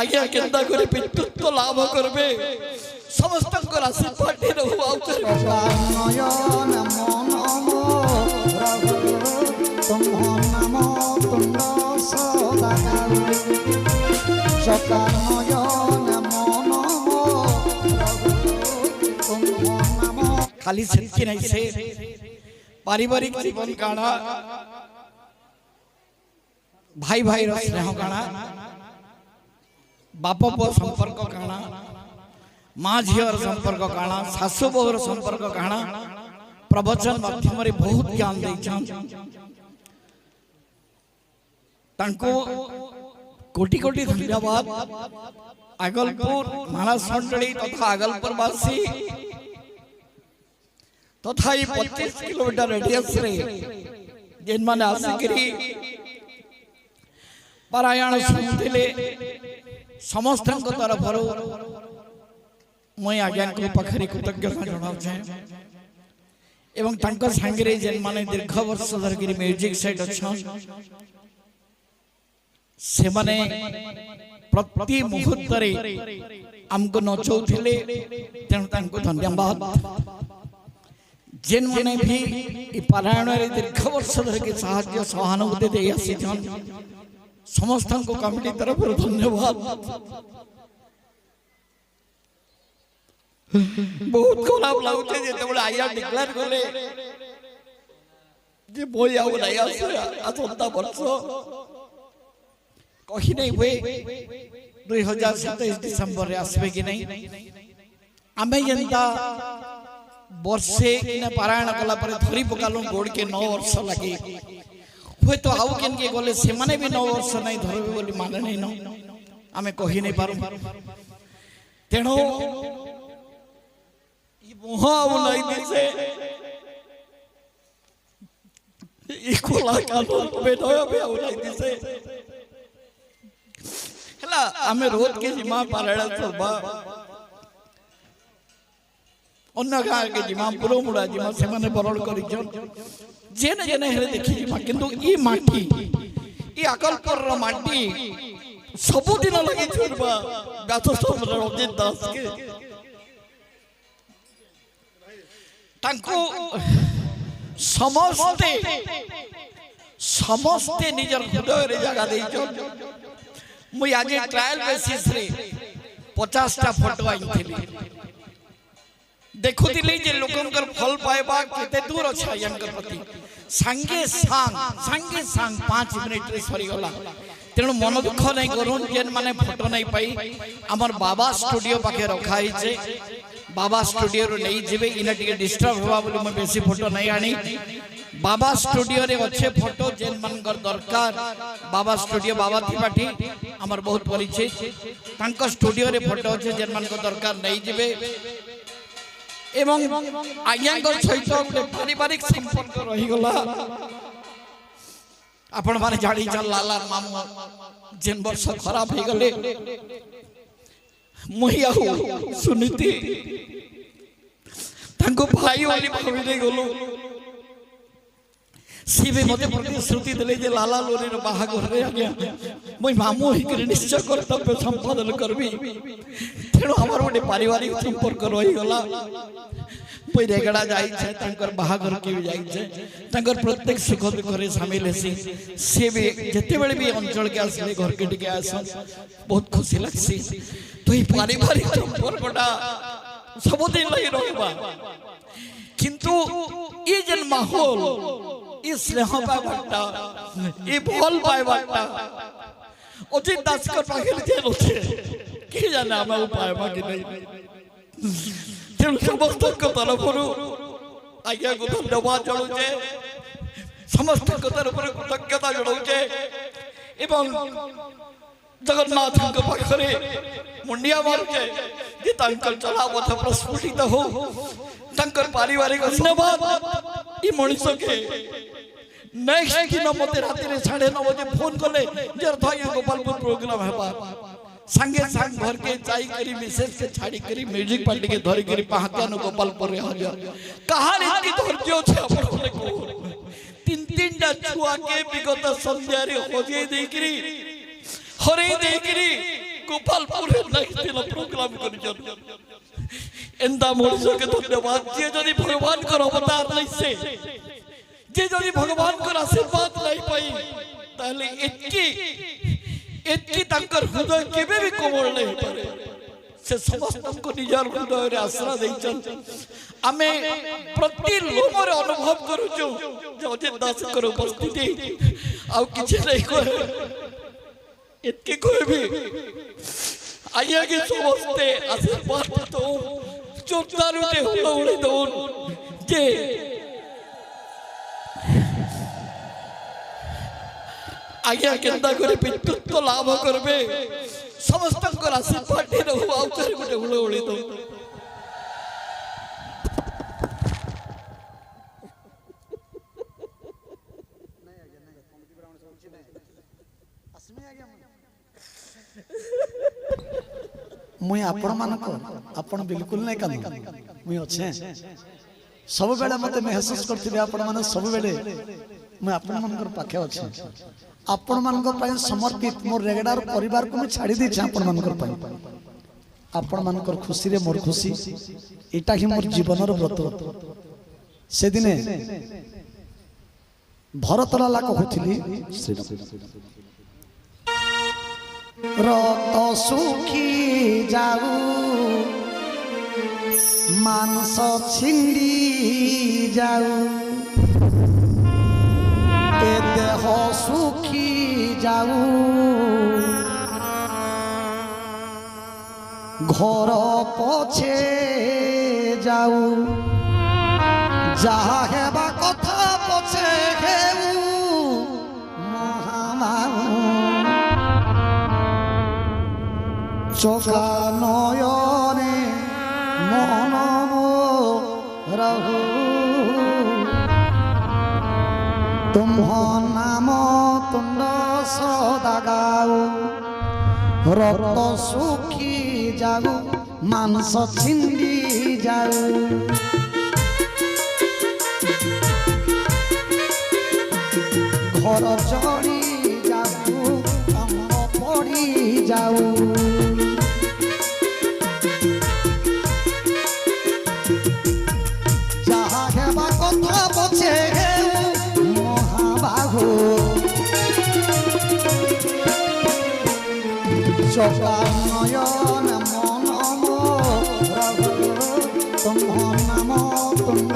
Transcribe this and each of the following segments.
आज्ञा केंदा करे पितृत्व लाभ करबे समस्त राशि पार्टी रहू आउतर नयन मन रघु तुम्ह नाम तुंड सदाकाल सका नयन मन रघु तुम्ह नाम खाली सेतकी नहीं से पारिवारिक जीवन काना भाई भाई रो स्नेह काना बाप पुओ संपर्क काना माँ झीवर संपर्क काना सासु बहुर संपर्क काना प्रवचन माध्यम रे बहुत ज्ञान देछन तांको कोटि कोटि धन्यवाद आगलपुर महाराज मंडली तथा आगलपुर वासी तथा 25 किलोमीटर रेडियस रे जेन माने आसिकरी पारायण सुनथिले समस्त तरफ मुई आज्ञा को पाखरे कृतज्ञता जणाउछे एवं तांकर संगरे जेन माने दीर्घ वर्ष धरगिरी म्यूजिक सेट अछन से माने प्रति मुहूर्त रे हमको नचौथिले तेणु तांको धन्यवाद जेन माने भी ई पारायण रे दीर्घ वर्ष धरके सहाय्य सहानुभूति दे आसीछन समस्त को कमिटी तरफ धन्यवाद बहुत खराब लागुचे जेतेबेले आया डिक्लेयर कले जे बोई आउ नाही आसे आसंता वर्ष कहि नै हुए 2027 डिसेंबर रे आसबे कि नहीं आमे जनता वर्षे इने पारायण कला पर धरी पकालो गोड़ के 9 वर्ष लागे हुए तो आउ केन के गले से माने भी 9 वर्ष नहीं धरबे बोली माने नहीं न आमे कहि नै पारु तेणो मोह आउ नाही दिसे इकोला कालो बेटो बे आउ नाही दिसे हला आमे रोज के जिमा पारायण सबा अन्य गाँ के जिमा पुरो मुड़ा जिमा से माने बरल करिजन जेने जेने हेरे देखि जिमा किंतु ई माटी ई अकलपुर रो माटी सब दिन लगे छुरबा गाथ समर अजित दास के तांको समस्ते समस्ते निजर हृदय रे जगह देइछन मुई आज ट्रायल बेसिस रे 50 टा फोटो आइथिली देखुतिले जे लोकंकर फल पाएबा केते दूर अछि यंकर प्रति संगे सांग 5 मिनिट रे सरी गला तेणु मन दुख नहीं करूँ जेन माने फोटो नहीं पाई आमर बाबा स्टूडियो पाखे रखाई छे बाबा स्टूडियो रो नहीं जीवे इना टिके डिस्टर्ब होबा बोली मैं बेसी फोटो नहीं आनी बाबा स्टूडियो रे अच्छे फोटो जेन मनकर दरकार बाबा स्टूडियो बाबा त्रिपाठी आमर बहुत परिचय तांको स्टूडियो रे फोटो अच्छे जेन मनकर दरकार नहीं जीवे एवं आज्ञांकर सहित पारिवारिक संपर्क रही गला आपण माने जाडी चल लाला मामू जेन वर्ष खराब हो गले मुहिया सुनीति तांको भाई वाली भाभी दे गलो सी भी मते प्रतिश्रुति देले जे लाला लोरी रो बाहागर रे आज्ञा मुई मामू ही करे निश्चय कर्तव्य संपादन करबी तेणु हमर गोटे पारिवारिक संपर्क रही गला मुई रेगड़ा जाई छे तांकर बाहागर के भी जाई छे तांकर प्रत्येक सुख दुख रे शामिल हेसी से भी जते बेले भी अंचल के आसले घर के टिके आसन बहुत खुशी लगसी तो ई पारिवारिक संपर्कटा सब दिन लगी रहबा किंतु ई जन माहौल ई स्नेह पाइबाटा ई भल पाइबाटा अजित दास कर पाखे जेल होते कि जाने हम उपाय बाकी नहीं तेणु समस्त तरफ आज्ञा को धन्यवाद जनाऊे समस्त तरफ कृतज्ञता जनाऊे एवं जगन्नाथ पाखे मुंडिया मारुचे जे तांकर चला पथ प्रस्फुटित हो तांकर पारिवारिक धन्यवाद ई मनुष्य के नेक्स्ट दिन मते राति रे 9:30 बजे फोन कले जर थाया गोपालपुर प्रोग्राम हेबा संगे संग घर के चाई करी मिसेस के छाड़ी करी म्यूजिक पार्टी के धरी करी पहातिया न गोपालपुर रे हाजिर कहानी की धैर्य छे अपन को तीन टा छुआ के विगत संध्या रे होजे देकरी हरे देकरी গোপালপুরে নাইছিল প্রোগ্রাম করিছন এন্দা মনুষ্যকে ধন্যবাদ যে যদি ভগবানଙ୍କର অবতার নাইছে যে যদি ভগবানଙ୍କର আশীর্বাদ নাই পাই তাহলে এতকি তাଙ୍କର হৃদয় কেবে ବି কোমল নাই পারে से समस्त को निजर हृदय रे आश्रय देइछन आमे प्रति लोमर अनुभव करूछु जे अजित दास कर उपस्थिति आ किछ नै कहे एतके कहबी आइया के समस्ते आशीर्वाद तो जोरदार उठे उड़े दौन जे आज्ञा केंदा करे पितृत्व लाभ करबे समस्त आशीर्वाद गोटे हुड़ उड़ी दो मुई आपण मानक आपण बिल्कुल नहीं कान मुई अच्छे सब बेले मते महसूस करथिबे आपण माने सब बेले मुई आपण मानकर पाखे अच्छे आपण मानकर पय समर्पित मोर रेगडार परिवार को मैं छाड़ी दी आपण मानकर पय आपण मानकर खुशी रे मोर खुशी एटा ही मोर जीवनर व्रत से दिने भरतलाला कहथिली श्री रक्त सुखी जाऊ मांस छिंडी जाऊ ए देह सुखी जाऊ घर पछे जाऊ जहा हेबा कथा पछे हेऊ महामाऊ चोखा नयने मन रहू तुम नाम तुंड सदा गाऊ रक्त सुखी जाऊ मांस छिंडी जाऊ घर चढ़ी जाऊ अंग पड़ी जाऊ जहा हेबा कथा पछे महाबाहु चोखा नयन मन रहू तुम नाम तुंड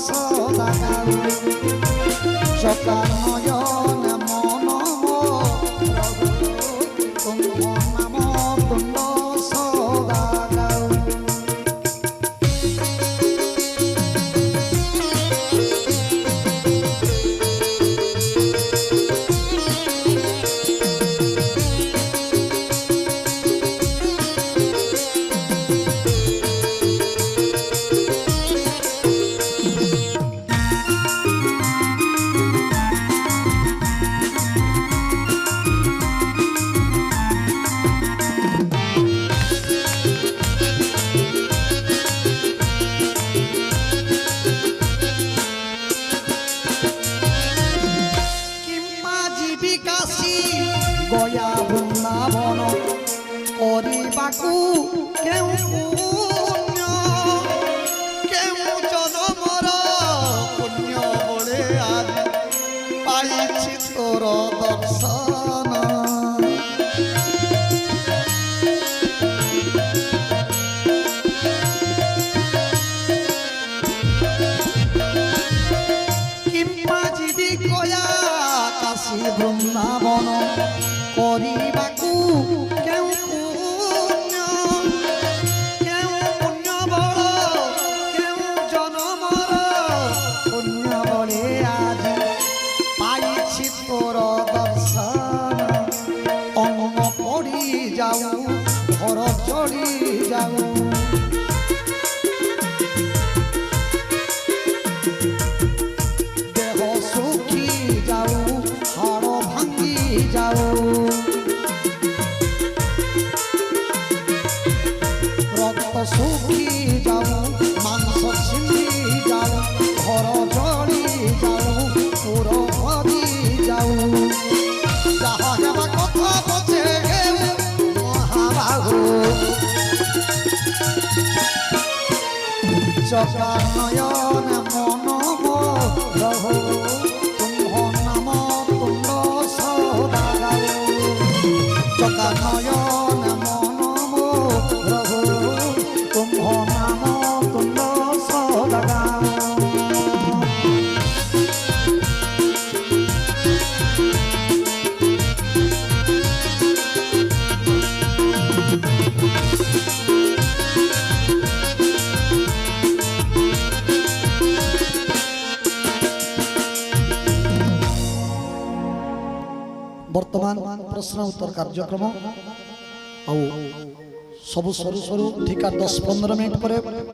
सदा गाऊ चोखा नयन मन रहू तुम नाम तुंड सदा गाऊ गया वृंदावन करबाकू केउ पुण्य केउ जन्मर पुण्य बले आज पाइछि तोर दर्शन किंबा जीवी गया काशी वृंदावन करबाकू केउ पुण्य बल केउ जन्मर पुण्य बले आज पाइछि तोर दर्शन अंग पड़ी जाऊ घर चढ़ी जाऊ देह सुखी जाऊ हाड़ भांगी जाऊ চকা নয়ন মন প্রভু তুম্ভ নাম তুণ্ড সদাগার চকা নয়ন মন প্রভু তুম্ভ নাম তুণ্ড সদাগার बर्तमान प्रश्न उत्तर कार्यक्रम आउ सब सरू सरू ठीक 10-15 मिनट पर